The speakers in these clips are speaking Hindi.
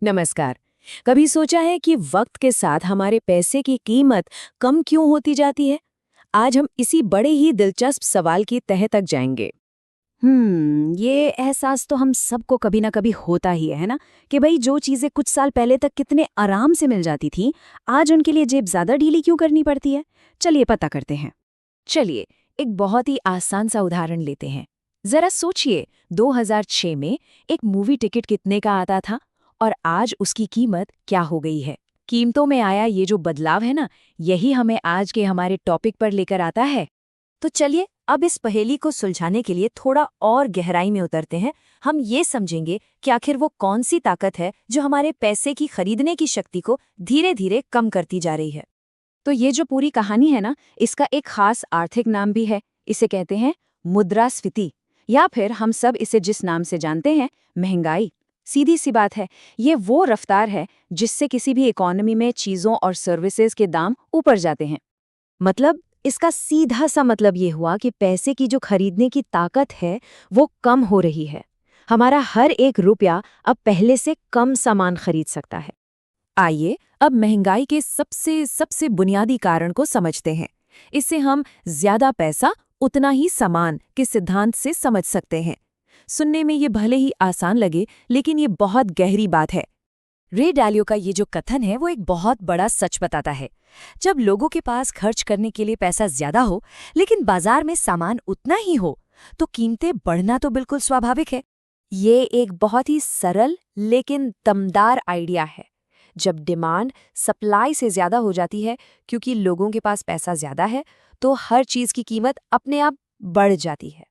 नमस्कार। कभी सोचा है कि वक्त के साथ हमारे पैसे की कीमत कम क्यों होती जाती है? आज हम इसी बड़े ही दिलचस्प सवाल की तह तक जाएंगे। ये एहसास तो हम सबको कभी ना कभी होता ही है ना? कि भाई जो चीजें कुछ साल पहले तक कितने आराम से मिल जाती थी, आज उनके लिए जेब ज्यादा ढीली क्यों करनी पड़ती है? चलिए पता करते हैं। चलिए, एक बहुत ही आसान सा उदाहरण लेते हैं। जरा सोचिए, 2006 में एक मूवी टिकट कितने का आता था और आज उसकी कीमत क्या हो गई है। कीमतों में आया ये जो बदलाव है ना, यही हमें आज के हमारे टॉपिक पर लेकर आता है। तो चलिए अब इस पहेली को सुलझाने के लिए थोड़ा और गहराई में उतरते हैं। हम ये समझेंगे कि आखिर वो कौन सी ताकत है जो हमारे पैसे की खरीदने की शक्ति को धीरे धीरे कम करती जा रही है। तो ये जो पूरी कहानी है ना, इसका एक खास आर्थिक नाम भी है। इसे कहते हैं मुद्रास्फीति, या फिर हम सब इसे जिस नाम से जानते हैं, महंगाई। सीधी सी बात है, ये वो रफ्तार है जिससे किसी भी इकोनॉमी में चीज़ों और सर्विसेज के दाम ऊपर जाते हैं। मतलब इसका सीधा सा मतलब ये हुआ कि पैसे की जो खरीदने की ताकत है वो कम हो रही है। हमारा हर एक रुपया अब पहले से कम सामान खरीद सकता है। आइए अब महंगाई के सबसे सबसे बुनियादी कारण को समझते हैं। इससे हम ज्यादा पैसा उतना ही सामान के सिद्धांत से समझ सकते हैं। सुनने में ये भले ही आसान लगे, लेकिन ये बहुत गहरी बात है। रे डालियो का ये जो कथन है वो एक बहुत बड़ा सच बताता है। जब लोगों के पास खर्च करने के लिए पैसा ज्यादा हो, लेकिन बाजार में सामान उतना ही हो, तो कीमतें बढ़ना तो बिल्कुल स्वाभाविक है। ये एक बहुत ही सरल लेकिन दमदार आइडिया है। जब डिमांड सप्लाई से ज्यादा हो जाती है, क्योंकि लोगों के पास पैसा ज्यादा है, तो हर चीज की कीमत अपने आप बढ़ जाती है।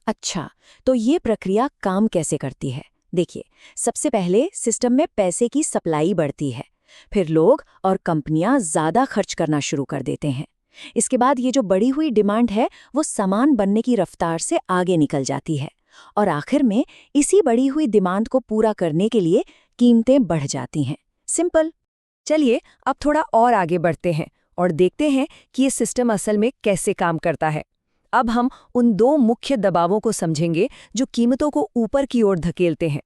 अच्छा, तो ये प्रक्रिया काम कैसे करती है? देखिए, सबसे पहले सिस्टम में पैसे की सप्लाई बढ़ती है। फिर लोग और कंपनियां ज्यादा खर्च करना शुरू कर देते हैं। इसके बाद ये जो बढ़ी हुई डिमांड है वो सामान बनने की रफ्तार से आगे निकल जाती है, और आखिर में इसी बढ़ी हुई डिमांड को पूरा करने के लिए कीमतें बढ़ जाती हैं। सिंपल। चलिए अब थोड़ा और आगे बढ़ते हैं और देखते हैं कि ये सिस्टम असल में कैसे काम करता है। अब हम उन दो मुख्य दबावों को समझेंगे जो कीमतों को ऊपर की ओर धकेलते हैं।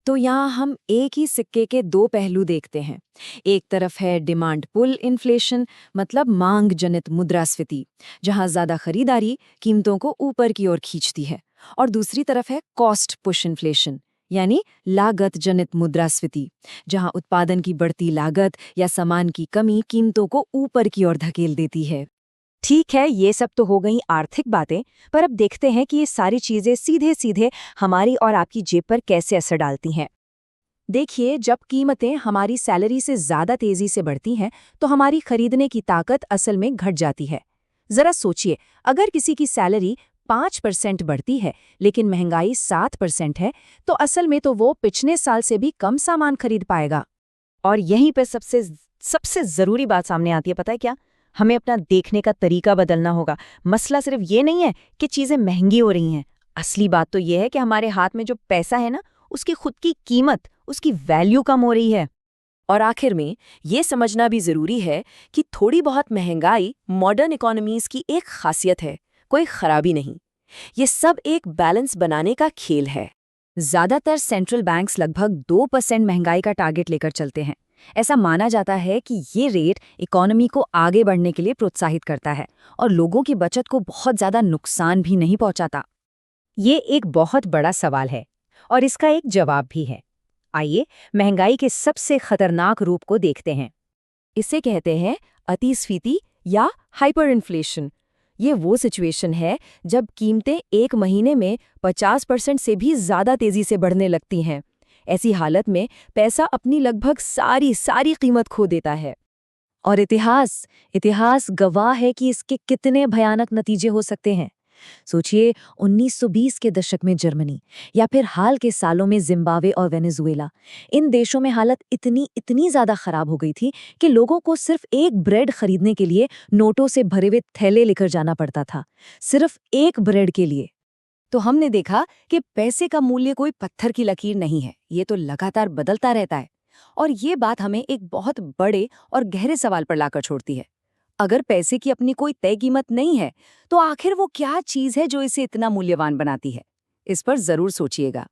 तो यहाँ हम एक ही सिक्के के दो पहलू देखते हैं। एक तरफ है डिमांड पुल इन्फ्लेशन, मतलब मांग जनित मुद्रास्फीति, जहाँ ज्यादा खरीदारी कीमतों को ऊपर की ओर खींचती है। और दूसरी तरफ है कॉस्ट पुश इन्फ्लेशन, यानी लागत जनित मुद्रास्फीति, जहाँ उत्पादन की बढ़ती लागत या सामान की कमी कीमतों को ऊपर की ओर धकेल देती है। ठीक है, ये सब तो हो गई आर्थिक बातें, पर अब देखते हैं कि ये सारी चीजें सीधे सीधे हमारी और आपकी जेब पर कैसे असर डालती हैं। देखिए, जब कीमतें हमारी सैलरी से ज्यादा तेजी से बढ़ती हैं, तो हमारी खरीदने की ताकत असल में घट जाती है। जरा सोचिए, अगर किसी की सैलरी 5% बढ़ती है, लेकिन महंगाई 7% है, तो असल में तो वो पिछले साल से भी कम सामान खरीद पाएगा। और यहीं पर सबसे सबसे जरूरी बात सामने आती है, पता है क्या? हमें अपना देखने का तरीका बदलना होगा। मसला सिर्फ ये नहीं है कि चीजें महंगी हो रही हैं। असली बात तो ये है कि हमारे हाथ में जो पैसा है ना, उसकी खुद की कीमत, उसकी वैल्यू कम हो रही है। और आखिर में ये समझना भी जरूरी है कि थोड़ी बहुत महंगाई मॉडर्न इकोनॉमीज की एक खासियत है, कोई खराबी नहीं। ये सब एक बैलेंस बनाने का खेल है। ज्यादातर सेंट्रल बैंक्स लगभग 2% महंगाई का टारगेट लेकर चलते हैं। ऐसा माना जाता है कि ये रेट इकोनॉमी को आगे बढ़ने के लिए प्रोत्साहित करता है और लोगों की बचत को बहुत ज्यादा नुकसान भी नहीं पहुंचाता। ये एक बहुत बड़ा सवाल है और इसका एक जवाब भी है। आइए महंगाई के सबसे खतरनाक रूप को देखते हैं। इसे कहते हैं अतिस्फीति या हाइपर इन्फ्लेशन। ये वो सिचुएशन है जब कीमतें एक महीने में 50% से भी ज्यादा तेजी से बढ़ने लगती हैं। ऐसी हालत में पैसा अपनी लगभग सारी सारी कीमत खो देता है। और इतिहास गवाह है कि इसके कितने भयानक नतीजे हो सकते हैं। सोचिए, 1920 के दशक में जर्मनी, या फिर हाल के सालों में जिम्बाब्वे और वेनेजुएला। इन देशों में हालत इतनी ज्यादा खराब हो गई थी कि लोगों को सिर्फ एक ब्रेड खरीदने के लिए नोटों से भरे हुए थैले लेकर जाना पड़ता था, सिर्फ एक ब्रेड के लिए। तो हमने देखा कि पैसे का मूल्य कोई पत्थर की लकीर नहीं है, ये तो लगातार बदलता रहता है। और ये बात हमें एक बहुत बड़े और गहरे सवाल पर लाकर छोड़ती है। अगर पैसे की अपनी कोई तय कीमत नहीं है, तो आखिर वो क्या चीज है जो इसे इतना मूल्यवान बनाती है? इस पर जरूर सोचिएगा।